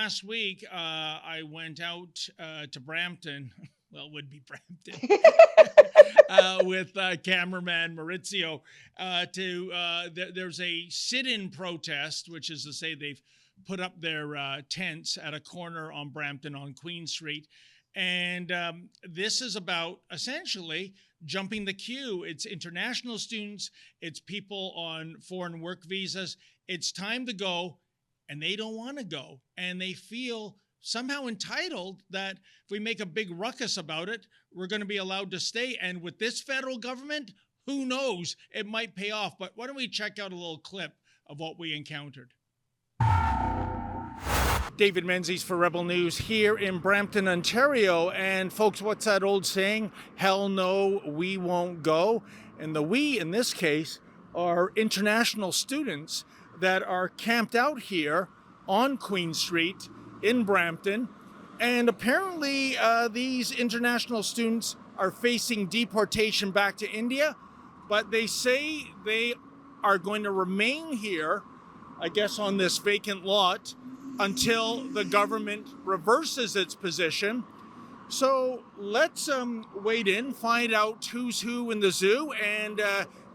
last week, I went out to Brampton. Well, it would be Brampton with cameraman Maurizio. There's a sit-in protest, which is to say they've put up their tents at a corner on Brampton on Queen Street, and this is about essentially jumping the queue. It's international students, it's people on foreign work visas. It's time to go, and they don't want to go, and they feel somehow entitled that if we make a big ruckus about it, we're going to be allowed to stay. And with this federal government, who knows? It might pay off. But why don't we check out a little clip of what we encountered? David Menzies for Rebel News here in Brampton, Ontario. And folks, what's that old saying? Hell no, we won't go. And the we in this case are international students that are camped out here on Queen Street in Brampton. And apparently these international students are facing deportation back to India, but they say they are going to remain here, I guess, on this vacant lot until the government reverses its position. So let's wait in, find out who's who in the zoo, and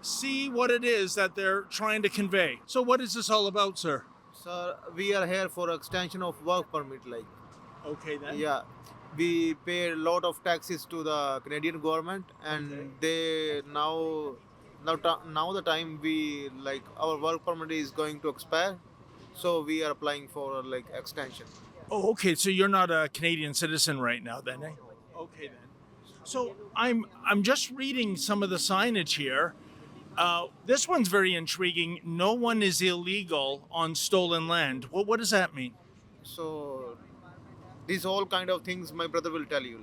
see what it is that they're trying to convey. So what is this all about, sir? Sir, we are here for extension of work permit. Okay then. Yeah, we pay a lot of taxes to the Canadian government, and they now the time we our work permit is going to expire, so we are applying for extension. Oh, okay. So you're not a Canadian citizen right now, then? Eh? Okay then. So I'm just reading some of the signage here. This one's very intriguing. No one is illegal on stolen land. Well, what does that mean? So these all kind of things my brother will tell you.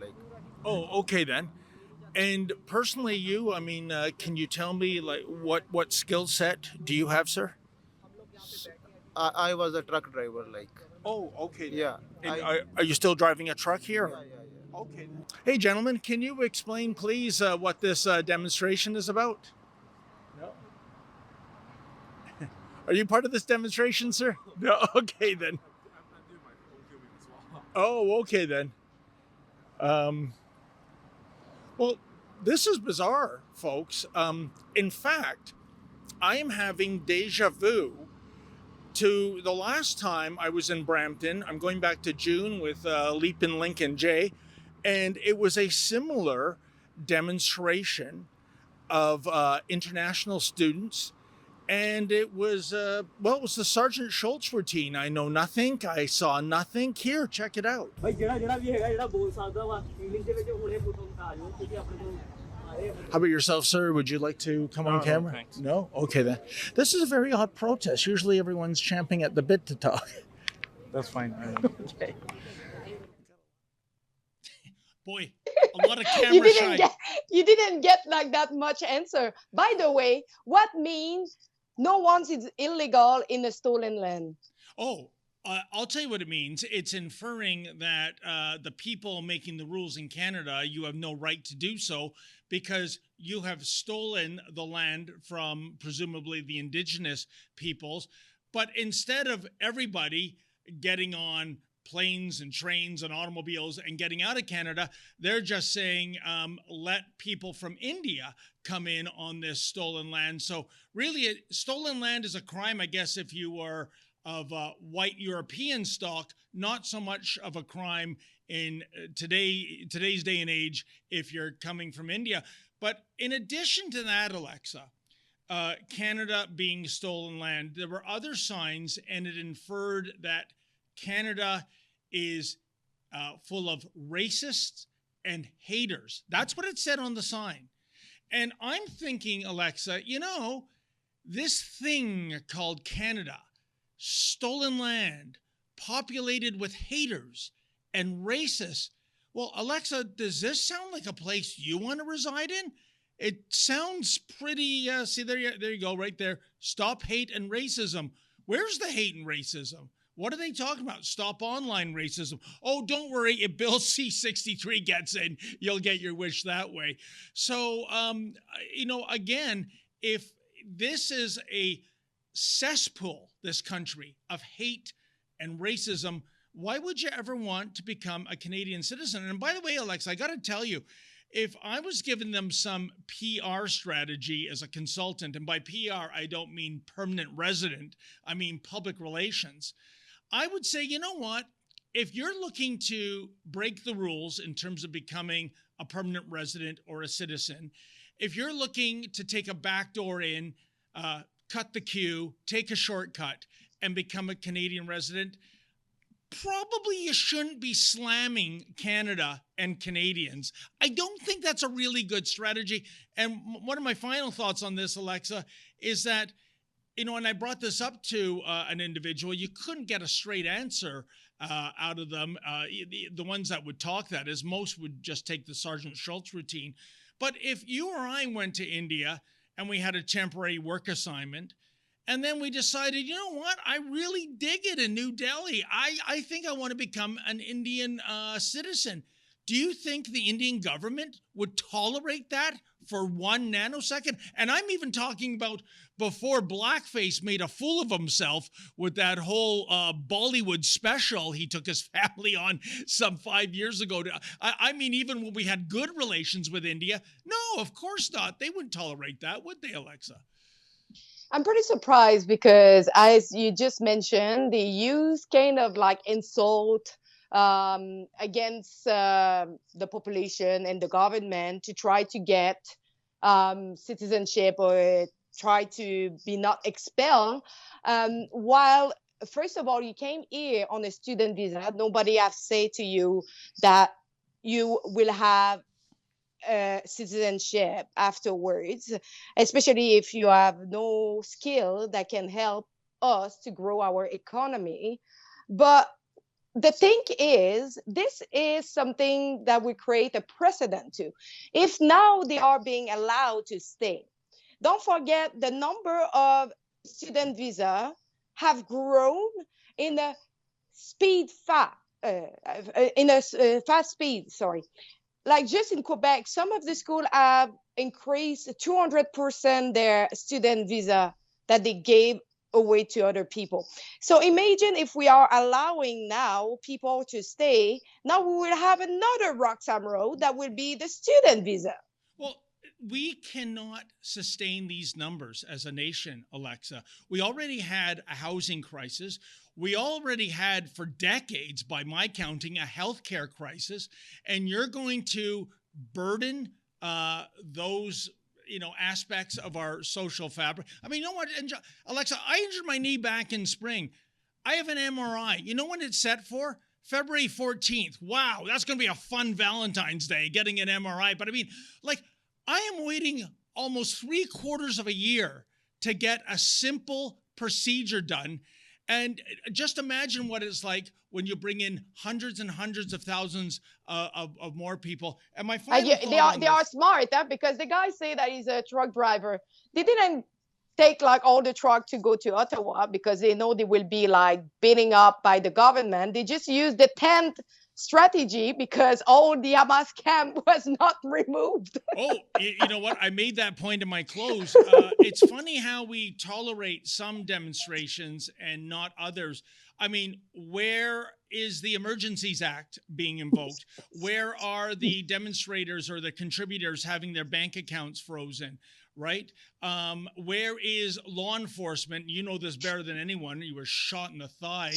Oh, okay then. And personally, you, I mean, can you tell me what skill set do you have, sir? I was a truck driver. Oh, okay. Yeah. And are you still driving a truck here? Yeah. Okay. Hey, gentlemen, can you explain, please, what this demonstration is about? No. Are you part of this demonstration, sir? No. Okay, then. I'm doing my own filming as well. Oh, okay, then. Well, this is bizarre, folks. In fact, I am having deja vu to the last time I was in Brampton. I'm going back to June with Leap and Link and Jay, and it was a similar demonstration of international students, and it was it was the Sergeant Schultz routine. I know nothing, I saw nothing. Here, check it out. How about yourself, sir? Would you like to come on camera? No, thanks. No? Okay, then. This is a very odd protest. Usually everyone's champing at the bit to talk. That's fine. Okay. Boy, a lot of camera shine. You didn't get that much answer. By the way, what means no one is illegal in a stolen land? Oh, I'll tell you what it means. It's inferring that the people making the rules in Canada, you have no right to do so because you have stolen the land from presumably the Indigenous peoples. But instead of everybody getting on planes and trains and automobiles and getting out of Canada, they're just saying, let people from India come in on this stolen land. So really, stolen land is a crime, I guess, if you are of white European stock, not so much of a crime in today's day and age if you're coming from India. But in addition to that, Alexa, Canada being stolen land, there were other signs, and it inferred that Canada is full of racists and haters. That's what it said on the sign. And I'm thinking, Alexa, this thing called Canada, stolen land, populated with haters and racists. Well, Alexa, does this sound like a place you want to reside in? It sounds pretty, see, there you go, right there. Stop hate and racism. Where's the hate and racism? What are they talking about? Stop online racism. Oh, don't worry. If Bill C-63 gets in, you'll get your wish that way. So, again, if this is a cesspool, this country, of hate and racism, why would you ever want to become a Canadian citizen? And by the way, Alexa, I got to tell you, if I was giving them some PR strategy as a consultant, and by PR, I don't mean permanent resident, I mean public relations, I would say, you know what? If you're looking to break the rules in terms of becoming a permanent resident or a citizen, if you're looking to take a backdoor in, cut the queue, take a shortcut, and become a Canadian resident, probably you shouldn't be slamming Canada and Canadians. I don't think that's a really good strategy. And one of my final thoughts on this, Alexa, is that, and I brought this up to an individual, you couldn't get a straight answer out of them. The ones that would talk, that is, most would just take the Sergeant Schultz routine. But if you or I went to India and we had a temporary work assignment, and then we decided, you know what? I really dig it in New Delhi. I think I want to become an Indian citizen. Do you think the Indian government would tolerate that for 1 nanosecond? And I'm even talking about before blackface made a fool of himself with that whole Bollywood special he took his family on some 5 years ago. I mean, even when we had good relations with India, no, of course not. They wouldn't tolerate that, would they, Alexa? I'm pretty surprised because, as you just mentioned, they use kind of like insult against the population and the government to try to get citizenship or try to be not expelled. While, first of all, you came here on a student visa, nobody has said to you that you will have citizenship afterwards, especially if you have no skill that can help us to grow our economy. But the thing is, this is something that we create a precedent to. If now they are being allowed to stay, don't forget the number of student visa have grown in a fast speed, sorry. Like just in Quebec, some of the schools have increased 200% their student visa that they gave away to other people. So imagine if we are allowing now people to stay, now we will have another Roxham Road that will be the student visa. Well, we cannot sustain these numbers as a nation, Alexa. We already had a housing crisis. We already had, for decades, by my counting, a healthcare crisis. And you're going to burden those aspects of our social fabric. I mean, you know what, Alexa, I injured my knee back in spring. I have an MRI. You know when it's set for? February 14th. Wow, that's going to be a fun Valentine's Day, getting an MRI. But I mean, I am waiting almost 3/4 of a year to get a simple procedure done. And just imagine what it's like when you bring in hundreds and hundreds of thousands of more people. And my final they are smart, because the guy say that he's a truck driver. They didn't take all the truck to go to Ottawa because they know they will be beating up by the government. They just used the tent strategy because all the Hamas camp was not removed. Oh, you know what? I made that point in my close. It's funny how we tolerate some demonstrations and not others. I mean, where is the Emergencies Act being invoked? Where are the demonstrators or the contributors having their bank accounts frozen? Right? Where is law enforcement? You know this better than anyone. You were shot in the thigh.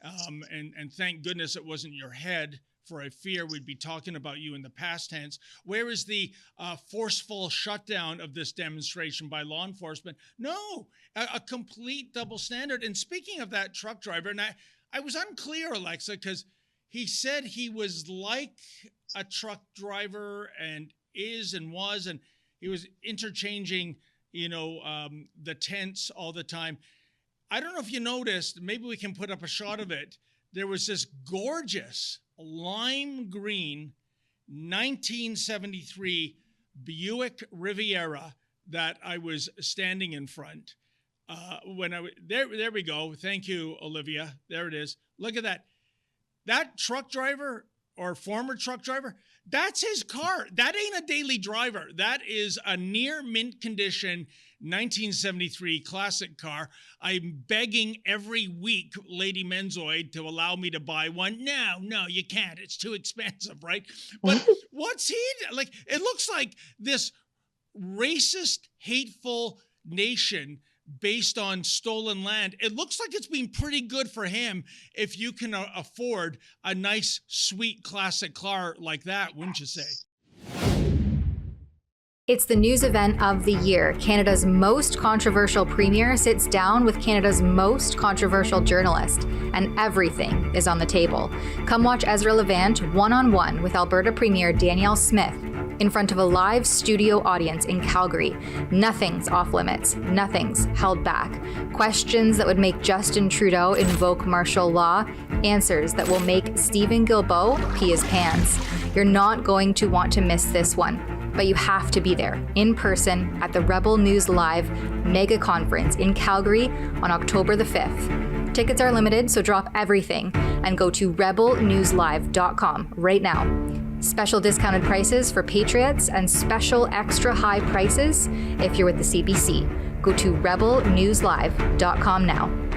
And thank goodness it wasn't your head, for I fear we'd be talking about you in the past tense. Where is the forceful shutdown of this demonstration by law enforcement? No, a complete double standard. And speaking of that truck driver, and I was unclear, Alexa, because he said he was like a truck driver and is and was, and he was interchanging, the tense all the time. I don't know if you noticed, maybe we can put up a shot of it. There was this gorgeous lime green 1973 Buick Riviera that I was standing in front. There we go. Thank you, Olivia. There it is. Look at that. That truck driver or former truck driver, that's his car. That ain't a daily driver. That is a near mint condition 1973 classic car. I'm begging every week Lady Menzoid to allow me to buy one. No, you can't. It's too expensive, right? But what's he like? It looks like this racist, hateful nation based on stolen land. It looks like it's been pretty good for him if you can afford a nice, sweet, classic car like that, wouldn't you say? It's the news event of the year. Canada's most controversial premier sits down with Canada's most controversial journalist, and everything is on the table. Come watch Ezra Levant one-on-one with Alberta Premier Danielle Smith in front of a live studio audience in Calgary. Nothing's off limits. Nothing's held back. Questions that would make Justin Trudeau invoke martial law. Answers that will make Stephen Guilbeault pee his pants. You're not going to want to miss this one. But you have to be there in person at the Rebel News Live mega conference in Calgary on October the 5th. Tickets are limited, so drop everything and go to rebelnewslive.com right now. Special discounted prices for Patriots and special extra high prices if you're with the CBC. Go to rebelnewslive.com now.